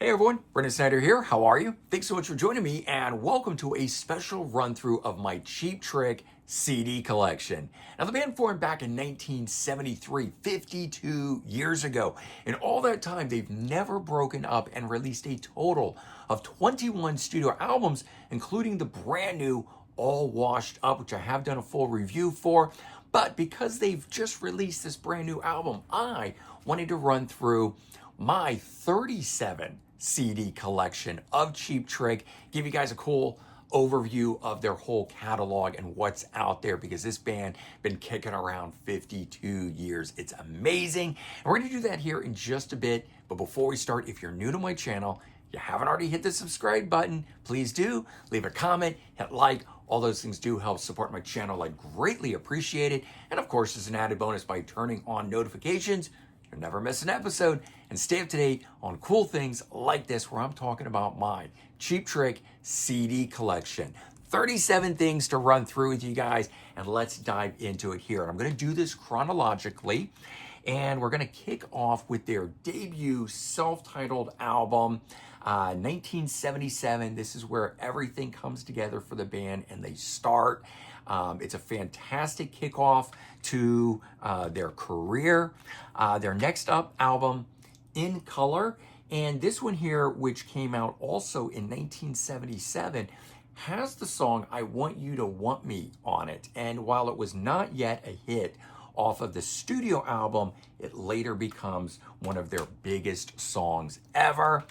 Hey everyone, Brendan Snyder here. How are you? Thanks so much for joining me and welcome to a special run through of my Cheap Trick CD collection. Now the band formed back in 1973, 52 years ago. In all that time, they've never broken up and released a total of 21 studio albums, including the brand new All Washed Up, which I have done a full review for. But because they've just released this brand new album, I wanted to run through my 37 CD collection of Cheap Trick, give you guys a cool overview of their whole catalog and what's out there, because this band been kicking around 52 years. It's amazing. And we're going to do that here in just a bit. But before we start, if you're new to my channel, you haven't already hit the subscribe button, please do. Leave a comment, hit like. All those things do help support my channel. I greatly appreciate it. And of course, as an added bonus, by turning on notifications, you'll never miss an episode and stay up to date on cool things like this, where I'm talking about my Cheap Trick CD collection. 37 things to run through with you guys, and let's dive into it here. And I'm going to do this chronologically, and we're going to kick off with their debut self-titled album, 1977. This is where everything comes together for the band and they start. It's a fantastic kickoff to their career. Their next up album, In Color, and this one here, which came out also in 1977, has the song I Want You to Want Me on it. And while it was not yet a hit off of the studio album, it later becomes one of their biggest songs ever.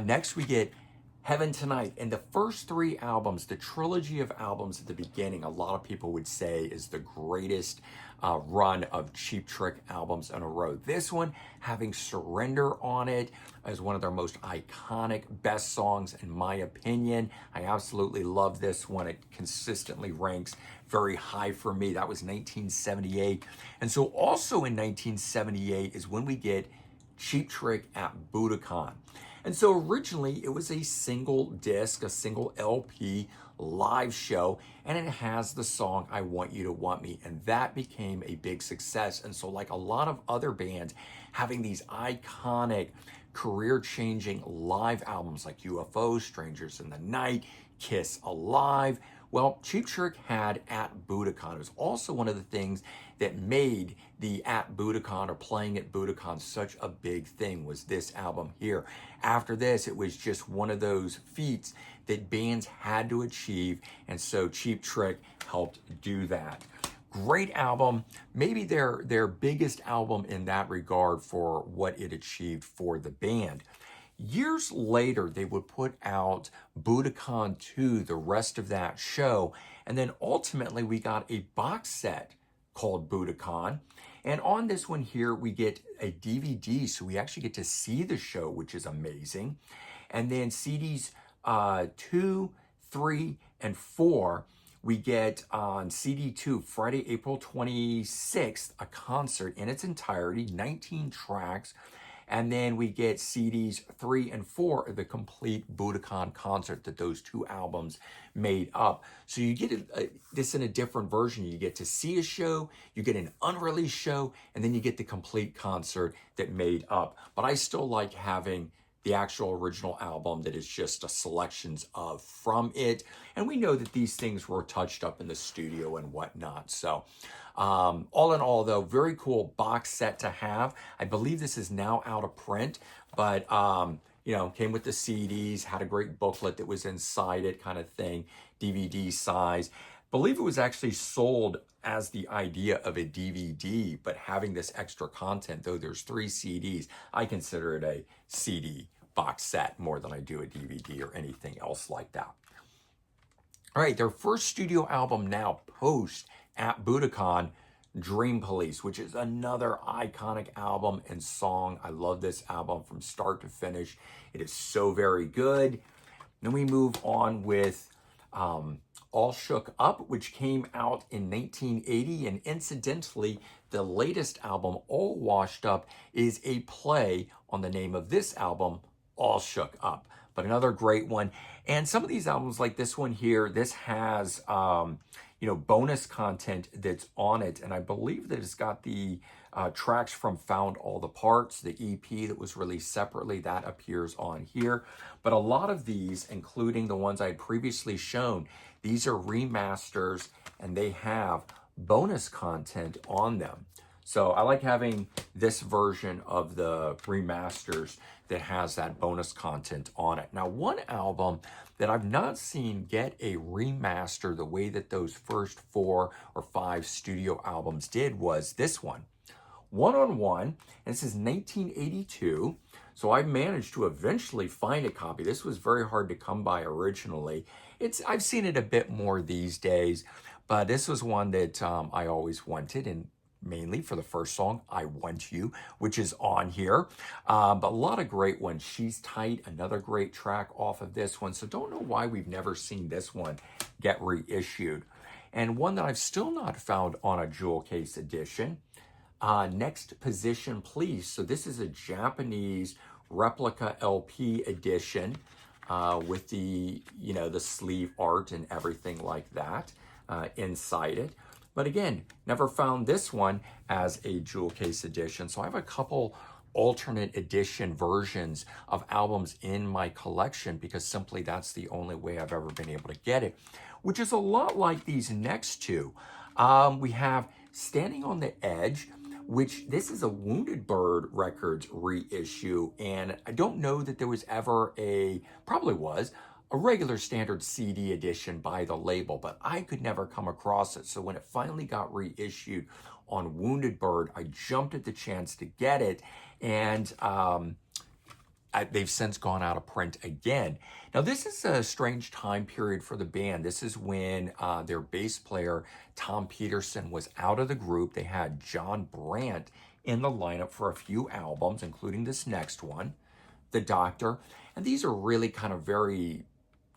Next, we get Heaven Tonight. And the first three albums, the trilogy of albums at the beginning, a lot of people would say is the greatest run of Cheap Trick albums in a row. This one, having Surrender on it, is one of their most iconic, best songs in my opinion. I absolutely love this one. It consistently ranks very high for me. That was 1978. And so also in 1978 is when we get Cheap Trick at Budokan. And so originally it was a single disc, a single LP live show, and it has the song I Want You to Want Me, and that became a big success. And so, like a lot of other bands, having these iconic, career-changing live albums like UFO, Strangers in the Night, Kiss Alive, well, Cheap Trick had At Budokan. It was also one of the things that made the At Budokan, or playing at Budokan, such a big thing, was this album here. After this, it was just one of those feats that bands had to achieve, and so Cheap Trick helped do that. Great album, maybe their biggest album in that regard for what it achieved for the band. Years later, they would put out Budokan 2, the rest of that show, and then ultimately we got a box set called Budokan. And on this one here, we get a DVD, so we actually get to see the show, which is amazing. And then CDs 2, 3, and 4, we get on CD 2, Friday, April 26th, a concert in its entirety, 19 tracks. And then we get CDs 3 and 4, the complete Budokan concert that those two albums made up. So you get this in a different version. You get to see a show, you get an unreleased show, and then you get the complete concert that made up. But I still like having the actual original album that is just a selections of from it. And we know that these things were touched up in the studio and whatnot. So all in all, though, very cool box set to have. I believe this is now out of print, but came with the CDs, had a great booklet that was inside it, kind of thing, DVD size. Believe it was actually sold as the idea of a DVD, but having this extra content, though there's 3 CDs, I consider it a CD box set more than I do a DVD or anything else like that. All right, their first studio album now, post At Budokan, Dream Police, which is another iconic album and song. I love this album from start to finish. It is so very good. Then we move on with All Shook Up, which came out in 1980. And incidentally, the latest album, All Washed Up, is a play on the name of this album, All Shook Up. But another great one. And some of these albums, like this one here, this has bonus content that's on it, and I believe that it's got the tracks from Found All the Parts, the EP that was released separately, that appears on here. But a lot of these, including the ones I had previously shown, these are remasters and they have bonus content on them. So I like having this version of the remasters that has that bonus content on it. Now, one album that I've not seen get a remaster the way that those first 4 or 5 studio albums did was this one. One on One, and this is 1982. So I managed to eventually find a copy. This was very hard to come by originally. I've seen it a bit more these days, but this was one that I always wanted, and mainly for the first song, I Want You, which is on here. But a lot of great ones. She's Tight, another great track off of this one. So don't know why we've never seen this one get reissued. And one that I've still not found on a jewel case edition, Next Position Please. So this is a Japanese replica LP edition with the, the sleeve art and everything like that inside it. But again, never found this one as a jewel case edition. So I have a couple alternate edition versions of albums in my collection because simply that's the only way I've ever been able to get it, which is a lot like these next two. We have Standing on the Edge, which this is a Wounded Bird Records reissue. And I don't know that there was ever probably was, a regular standard CD edition by the label, but I could never come across it. So when it finally got reissued on Wounded Bird, I jumped at the chance to get it, and they've since gone out of print again. Now, this is a strange time period for the band. This is when their bass player, Tom Peterson, was out of the group. They had John Brandt in the lineup for a few albums, including this next one, The Doctor. And these are really kind of very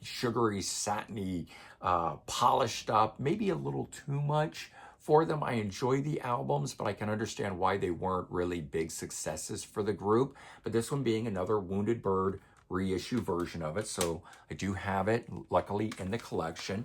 sugary, satiny, polished up, maybe a little too much for them. I enjoy the albums, but I can understand why they weren't really big successes for the group. But this one being another Wounded Bird reissue version of it, so I do have it, luckily, in the collection.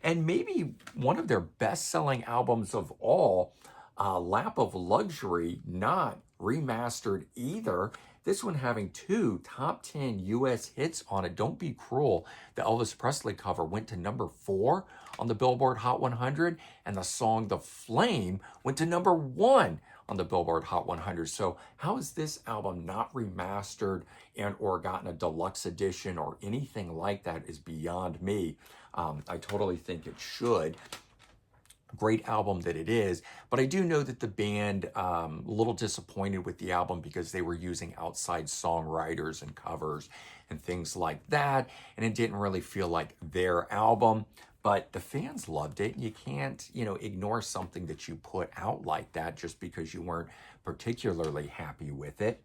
And maybe one of their best-selling albums of all, Lap of Luxury, not remastered either. This one having 2 top 10 US hits on it. Don't Be Cruel, the Elvis Presley cover, went to number 4 on the Billboard Hot 100, and the song The Flame went to number 1 on the Billboard Hot 100. So how is this album not remastered and or gotten a deluxe edition or anything like that is beyond me. I totally think it should. Great album that it is, but I do know that the band a little disappointed with the album because they were using outside songwriters and covers and things like that, and it didn't really feel like their album. But the fans loved it. You can't, ignore something that you put out like that just because you weren't particularly happy with it.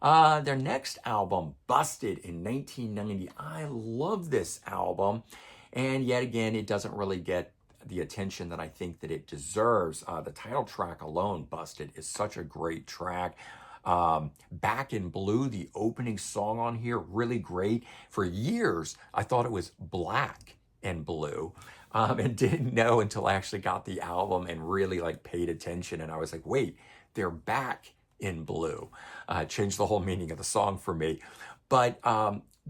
Their next album, Busted, in 1990. I love this album, and yet again, it doesn't really get the attention that I think that it deserves. The title track alone, Busted, is such a great track. Back in Blue, the opening song on here, really great. For years, I thought it was Black and Blue, and didn't know until I actually got the album and really paid attention. And I was like, wait, they're back in blue. Changed the whole meaning of the song for me. But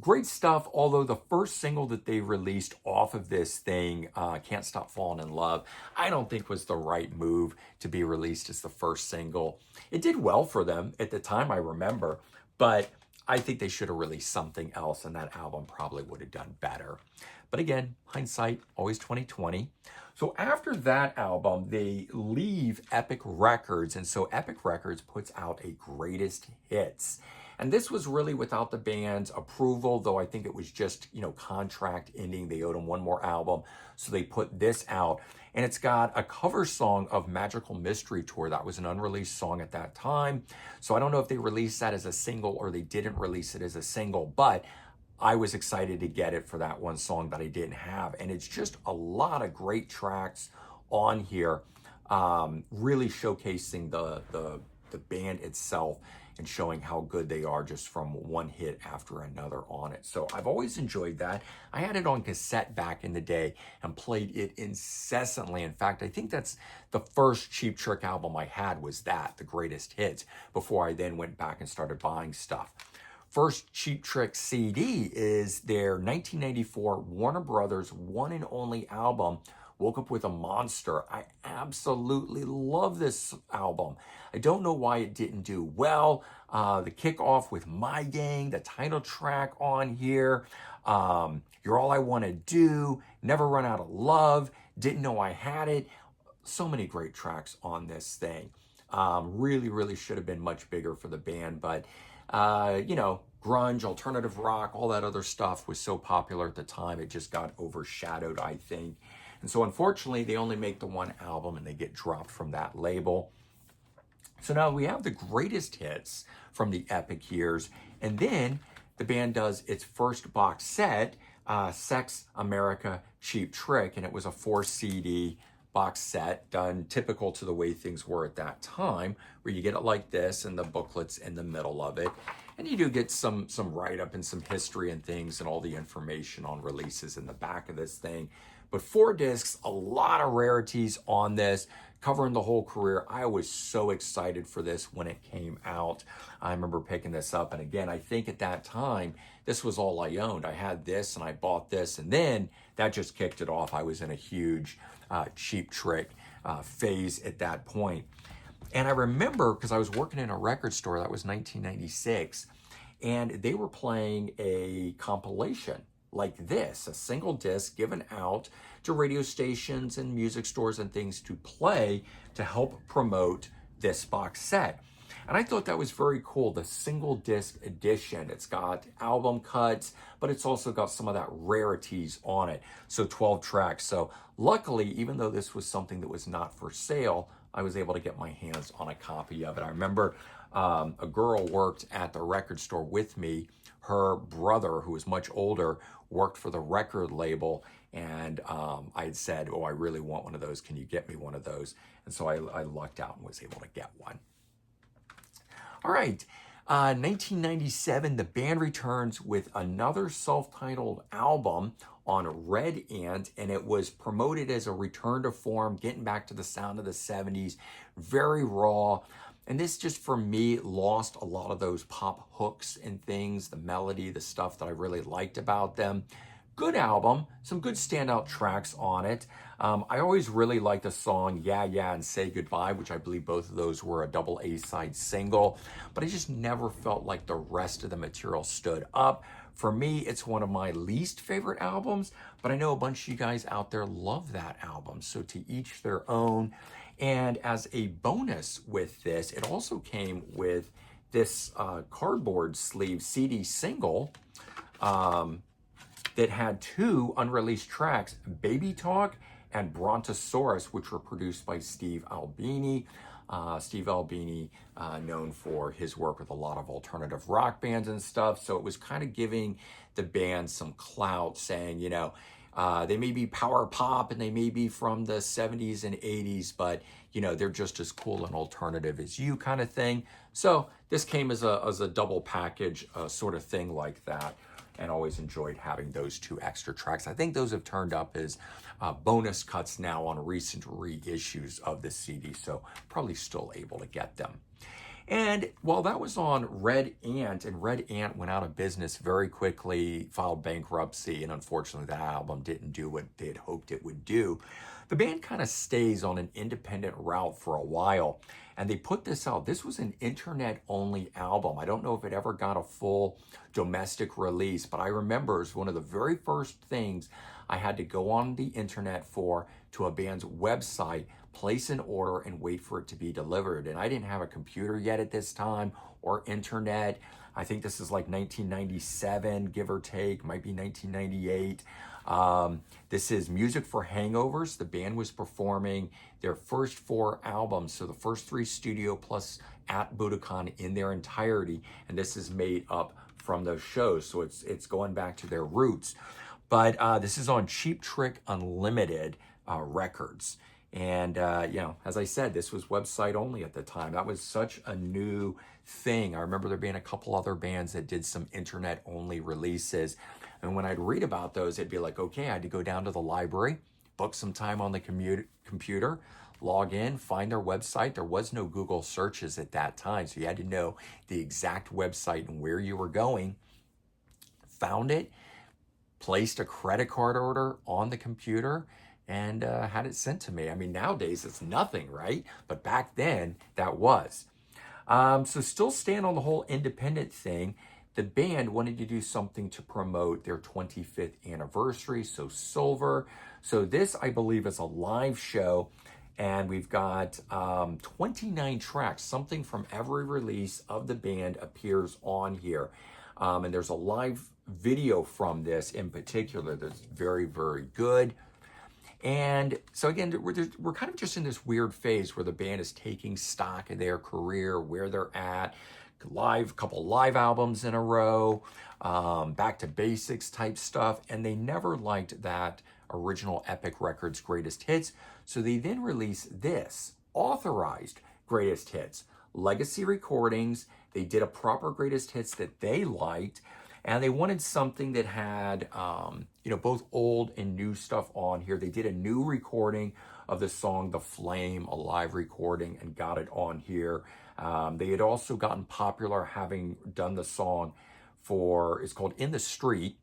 great stuff, although the first single that they released off of this thing, Can't Stop Falling in Love, I don't think was the right move to be released as the first single. It did well for them at the time, I remember, but I think they should have released something else, and that album probably would have done better. But again, hindsight, always 2020. So after that album, they leave Epic Records, and so Epic Records puts out a greatest hits. And this was really without the band's approval, though I think it was just, contract ending. They owed them one more album, so they put this out. And it's got a cover song of Magical Mystery Tour. That was an unreleased song at that time. So I don't know if they released that as a single or they didn't release it as a single, but I was excited to get it for that one song that I didn't have. And it's just a lot of great tracks on here, really showcasing the band itself and showing how good they are just from one hit after another on it. So I've always enjoyed that. I had it on cassette back in the day and played it incessantly. In fact, I think that's the first Cheap Trick album I had, was that, the greatest hits, before I then went back and started buying stuff. First Cheap Trick CD is their 1994 Warner Brothers one and only album, Woke Up With a Monster. I absolutely love this album. I don't know why it didn't do well. The kickoff with My Gang, the title track on here, You're All I Want to Do, Never Run Out of Love, Didn't Know I Had It. So many great tracks on this thing. Really, really should have been much bigger for the band, but you know, grunge, alternative rock, all that other stuff was so popular at the time, it just got overshadowed, I think. And so unfortunately, they only make the one album and they get dropped from that label. So now we have the greatest hits from the epic years. And then the band does its first box set, Sex, America, Cheap Trick. And it was a 4 CD box set done typical to the way things were at that time, where you get it like this and the booklets in the middle of it. And you do get some write-up and some history and things and all the information on releases in the back of this thing. But 4 discs, a lot of rarities on this, covering the whole career. I was so excited for this when it came out. I remember picking this up. And again, I think at that time, this was all I owned. I had this and I bought this. And then that just kicked it off. I was in a huge Cheap Trick phase at that point. And I remember, because I was working in a record store, that was 1996, and they were playing a compilation like this, a single disc given out to radio stations and music stores and things to play to help promote this box set. And I thought that was very cool, the single disc edition. It's got album cuts, but it's also got some of that rarities on it. So 12 tracks. So luckily, even though this was something that was not for sale, I was able to get my hands on a copy of it. I remember a girl worked at the record store with me. Her brother, who was much older, worked for the record label. And I had said, oh, I really want one of those. Can you get me one of those? And so I lucked out and was able to get one. All right, 1997, the band returns with another self-titled album on Red Ant, and it was promoted as a return to form, getting back to the sound of the 70s, very raw. And this just, for me, lost a lot of those pop hooks and things, the melody, the stuff that I really liked about them. Good album, some good standout tracks on it. I always really liked the song Yeah, Yeah, and Say Goodbye, which I believe both of those were a double A-side single, but I just never felt like the rest of the material stood up. For me, it's one of my least favorite albums, but I know a bunch of you guys out there love that album, so to each their own. And as a bonus with this, it also came with this cardboard sleeve CD single, that had 2 unreleased tracks, Baby Talk and Brontosaurus, which were produced by Steve Albini. Steve Albini, known for his work with a lot of alternative rock bands and stuff. So it was kind of giving the band some clout, saying, you know, they may be power pop and they may be from the 70s and 80s, but, you know, they're just as cool and alternative as you, kind of thing. So this came as a double package sort of thing like that. And always enjoyed having those 2 extra tracks. I think those have turned up as bonus cuts now on recent reissues of the CD, so probably still able to get them. And while that was on Red Ant, and Red Ant went out of business very quickly, filed bankruptcy, and unfortunately that album didn't do what they had hoped it would do, the band kind of stays on an independent route for a while. And they put this out. This was an internet-only album. I don't know if it ever got a full domestic release, but I remember it was one of the very first things I had to go on the internet for, to a band's website, place an order, and wait for it to be delivered. And I didn't have a computer yet at this time, or internet. I think this is like 1997, give or take, might be 1998. This is Music for Hangovers. The band was performing their first 4 albums, so the first 3 studio plus at Budokan in their entirety, and this is made up from those shows, so it's going back to their roots. But this is on Cheap Trick Unlimited Records. And, you know, as I said, this was website only at the time. That was such a new thing. I remember there being a couple other bands that did some internet only releases. And when I'd read about those, it'd be like, okay, I had to go down to the library, book some time on the computer, log in, find their website. There was no Google searches at that time. So you had to know the exact website and where you were going. Found it, placed a credit card order on the computer, and had it sent to me. I mean, nowadays it's nothing, right? But back then that was. So still stand on the whole independent thing. The band wanted to do something to promote their 25th anniversary, so silver. So this, I believe, is a live show, and we've got 29 tracks. Something from every release of the band appears on here. And there's a live video from this in particular that's very, very good. And so again, we're kind of just in this weird phase where the band is taking stock of their career, where they're at, couple live albums in a row, back to basics type stuff, and they never liked that original Epic Records Greatest Hits. So they then release this authorized Greatest Hits, legacy recordings. They did a proper Greatest Hits that they liked, and they wanted something that had, you know, both old and new stuff on here. They did a new recording of the song The Flame, a live recording, and got it on here. They had also gotten popular having done the song it's called In the Street,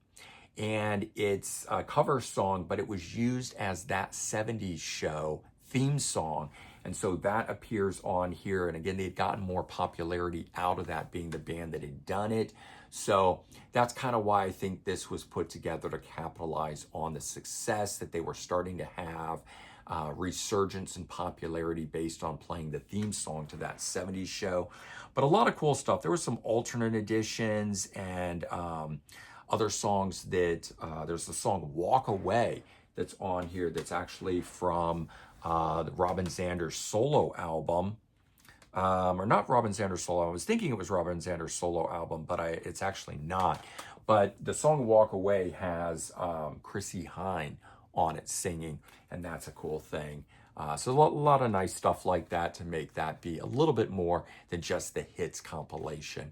and it's a cover song, but it was used as that 70s show theme song. And so that appears on here. And again, they had gotten more popularity out of that, being the band that had done it. So that's kind of why I think this was put together, to capitalize on the success that they were starting to have, resurgence in popularity based on playing the theme song to that 70s show. But a lot of cool stuff. There were some alternate editions and other songs that, there's the song Walk Away that's on here that's actually from the Robin Zander's solo album. Or not Robin Zander's solo. I was thinking it was Robin Zander's solo album, but it's actually not. But the song Walk Away has Chrissy Hine on it singing, and that's a cool thing. So a lot of nice stuff like that to make that be a little bit more than just the hits compilation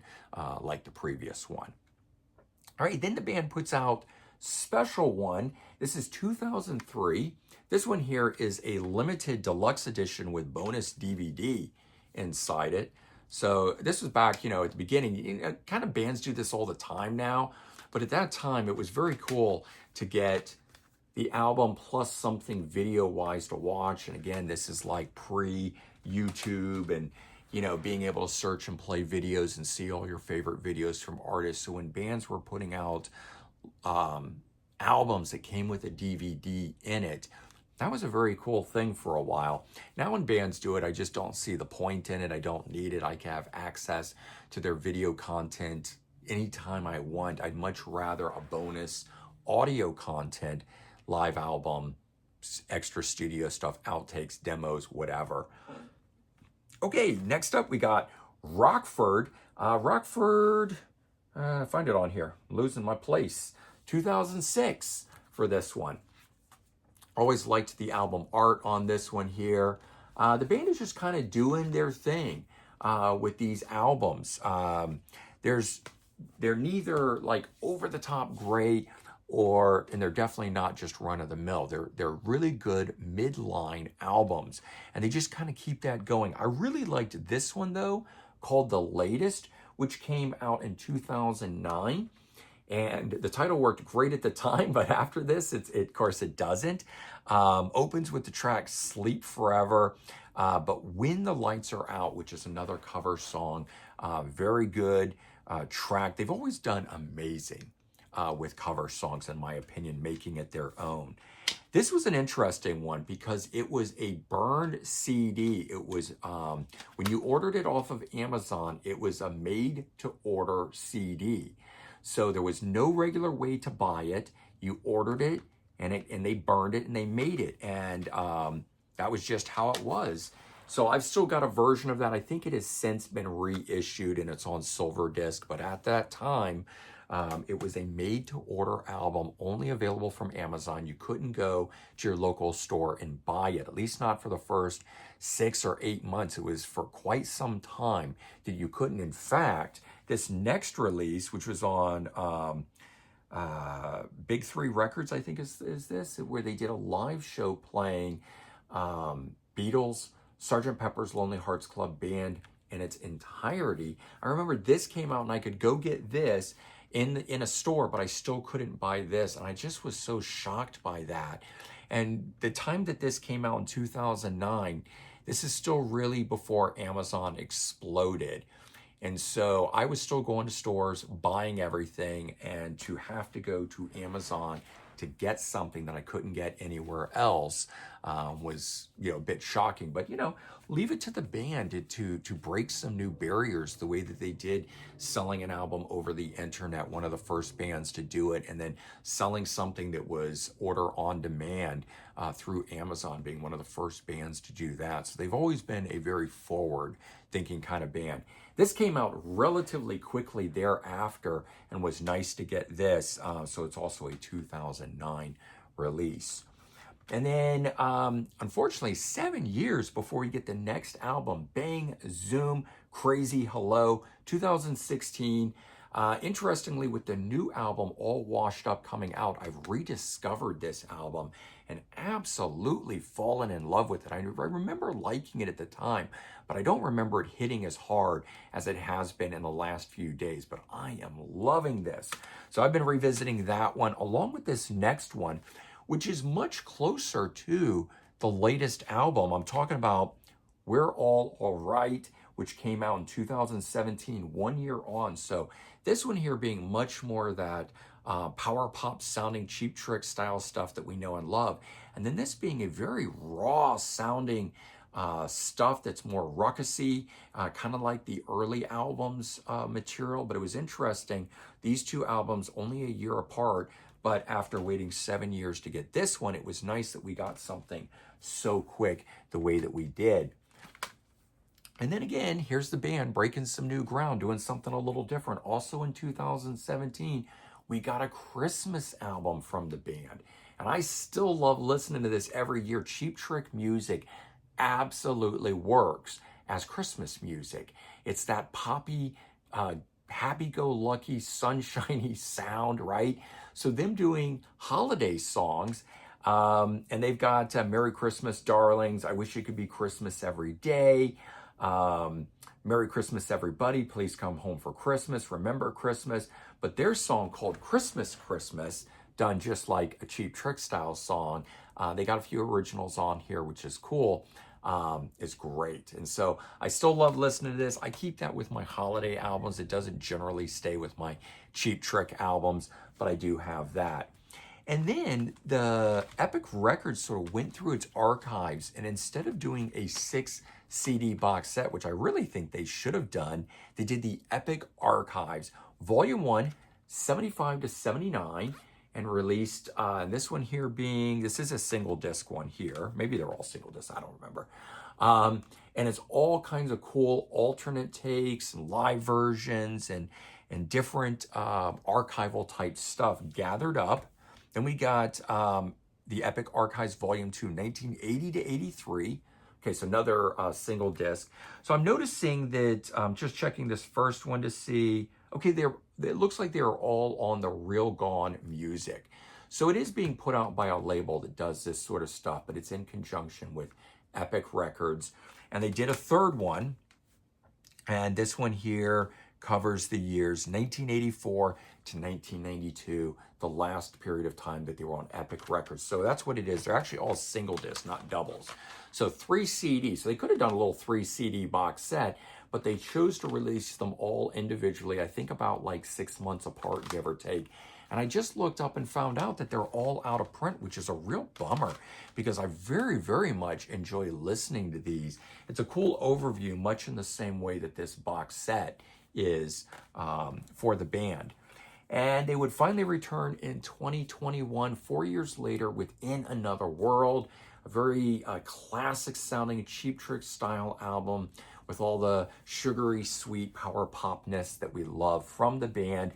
like the previous one. All right, then the band puts out Special One. This is 2003. This one here is a limited deluxe edition with bonus DVD inside it. So this was back, you know, at the beginning. You know, kind of bands do this all the time now, but at that time it was very cool to get the album plus something video-wise to watch. And again, this is like pre-YouTube and, you know, being able to search and play videos and see all your favorite videos from artists. So when bands were putting out albums that came with a DVD in it, that was a very cool thing for a while. Now when bands do it, I just don't see the point in it. I don't need it. I can have access to their video content anytime I want. I'd much rather a bonus audio content, live album, extra studio stuff, outtakes, demos, whatever. Okay, next up we got Rockford. Rockford, find it on here. I'm losing my place. 2006 for this one. Always liked the album art on this one here. The band is just kind of doing their thing with these albums. They're neither like over the top great, and they're definitely not just run of the mill. They're really good midline albums, and they just kind of keep that going. I really liked this one though, called The Latest, which came out in 2009. And the title worked great at the time, but after this, of course it doesn't. Opens with the track Sleep Forever, but When the Lights Are Out, which is another cover song. Very good track. They've always done amazing with cover songs, in my opinion, making it their own. This was an interesting one because it was a burned CD. It was, when you ordered it off of Amazon, it was a made-to-order CD. So there was no regular way to buy it. You ordered it, and they burned it, and they made it. And that was just how it was. So I've still got a version of that. I think it has since been reissued, and it's on silver disc. But at that time, It was a made-to-order album, only available from Amazon. You couldn't go to your local store and buy it, at least not for the first 6 or 8 months. It was for quite some time that you couldn't. In fact, this next release, which was on Big Three Records, I think is this, where they did a live show playing Beatles, Sgt. Pepper's Lonely Hearts Club Band in its entirety. I remember this came out and I could go get this in a store, but I still couldn't buy this. And I just was so shocked by that. And the time that this came out in 2009, this is still really before Amazon exploded. And so I was still going to stores, buying everything, and to have to go to Amazon to get something that I couldn't get anywhere else was, a bit shocking. But, leave it to the band to break some new barriers the way that they did selling an album over the internet, one of the first bands to do it, and then selling something that was order on demand through Amazon, being one of the first bands to do that. So they've always been a very forward thinking kind of band. This came out relatively quickly thereafter and was nice to get this. So it's also a 2009 release. And then, unfortunately, 7 years before we get the next album, Bang, Zoom, Crazy Hello, 2016. Interestingly, with the new album All Washed Up coming out, I've rediscovered this album and absolutely fallen in love with it. I remember liking it at the time, but I don't remember it hitting as hard as it has been in the last few days. But I am loving this. So I've been revisiting that one along with this next one, which is much closer to the latest album. I'm talking about We're All Right, which came out in 2017, 1 year on. So this one here being much more that power pop sounding Cheap Trick style stuff that we know and love. And then this being a very raw sounding stuff that's more ruckusy, kind of like the early albums material. But it was interesting. These two albums only a year apart, but after waiting 7 years to get this one, it was nice that we got something so quick the way that we did. And then again, here's the band breaking some new ground, doing something a little different. Also in 2017, we got a Christmas album from the band. And I still love listening to this every year. Cheap Trick music absolutely works as Christmas music. It's that poppy, happy-go-lucky, sunshiny sound, right? So them doing holiday songs, and they've got Merry Christmas, Darlings, I Wish It Could Be Christmas Every Day, Merry Christmas, Everybody, Please Come Home for Christmas, Remember Christmas. But their song called Christmas, Christmas, done just like a Cheap Trick style song. They got a few originals on here, which is cool. Is great. And so I still love listening to this. I keep that with my holiday albums. It doesn't generally stay with my Cheap Trick albums, but I do have that. And then the Epic Records sort of went through its archives, and instead of doing a 6 CD box set, which I really think they should have done, they did the Epic Archives, Volume 1, 75 to 79, and released, and this one here being, this is a single disc one here. Maybe they're all single discs, I don't remember. And it's all kinds of cool alternate takes and live versions and different archival type stuff gathered up. Then we got the Epic Archives Volume 2, 1980 to 83. Okay, so another single disc. So I'm noticing that, just checking this first one to see, okay, it looks like they're all on the Real Gone Music. So it is being put out by a label that does this sort of stuff, but it's in conjunction with Epic Records. And they did a third one, and this one here covers the years 1984 to 1992, the last period of time that they were on Epic Records. So that's what it is. They're actually all single discs, not doubles. So 3 CDs. So they could have done a little 3 CD box set, but they chose to release them all individually, I think about like 6 months apart, give or take. And I just looked up and found out that they're all out of print, which is a real bummer because I very, very much enjoy listening to these. It's a cool overview, much in the same way that this box set is for the band. And they would finally return in 2021, 4 years later, with In Another World, a very classic sounding Cheap Trick style album with all the sugary, sweet power popness that we love from the band.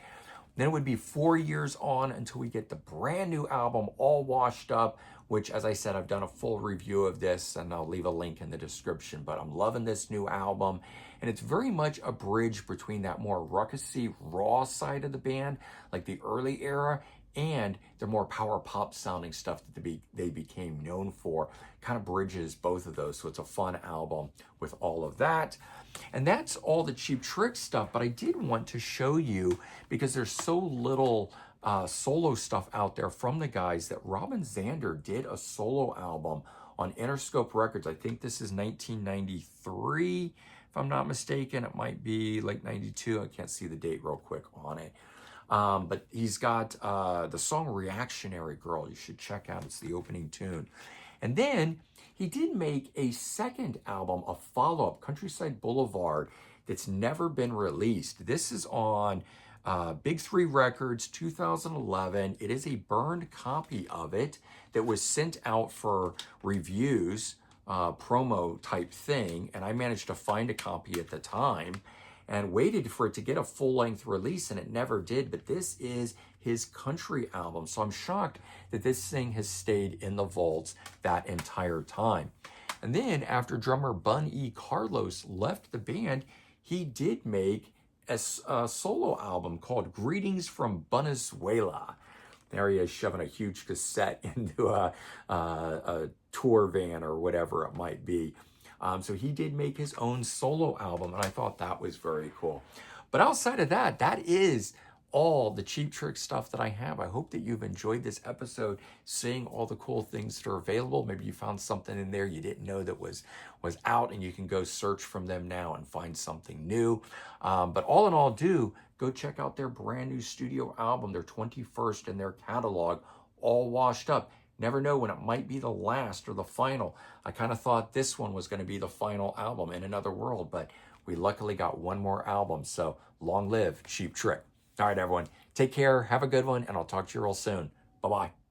Then it would be 4 years on until we get the brand new album all washed up, which, as I said, I've done a full review of this and I'll leave a link in the description. But I'm loving this new album. And it's very much a bridge between that more ruckusy, raw side of the band, like the early era, and the more power pop sounding stuff that they became known for. Kind of bridges both of those. So it's a fun album with all of that. And that's all the Cheap Trick stuff. But I did want to show you, because there's so little solo stuff out there from the guys, that Robin Zander did a solo album on Interscope Records. I think this is 1993, if I'm not mistaken. It might be like 92. I can't see the date real quick on it. But he's got the song Reactionary Girl. You should check out. It's the opening tune. And then he did make a second album, a follow-up, Countryside Boulevard, that's never been released. This is on Big 3 Records, 2011. It is a burned copy of it that was sent out for reviews, promo type thing, and I managed to find a copy at the time and waited for it to get a full-length release, and it never did. But this is his country album, so I'm shocked that this thing has stayed in the vaults that entire time. And then after drummer Bun E. Carlos left the band, he did make a solo album called Greetings from Venezuela. There he is shoving a huge cassette into a tour van or whatever it might be. So he did make his own solo album, and I thought that was very cool. But outside of that, that is all the Cheap Trick stuff that I have. I hope that you've enjoyed this episode, seeing all the cool things that are available. Maybe you found something in there you didn't know that was out, and you can go search from them now and find something new. But all in all, go check out their brand new studio album, their 21st in their catalog, all washed up. Never know when it might be the last or the final. I kind of thought this one was going to be the final album in another world, but we luckily got one more album. So long live Cheap Trick. All right, everyone. Take care. Have a good one, and I'll talk to you real soon. Bye-bye.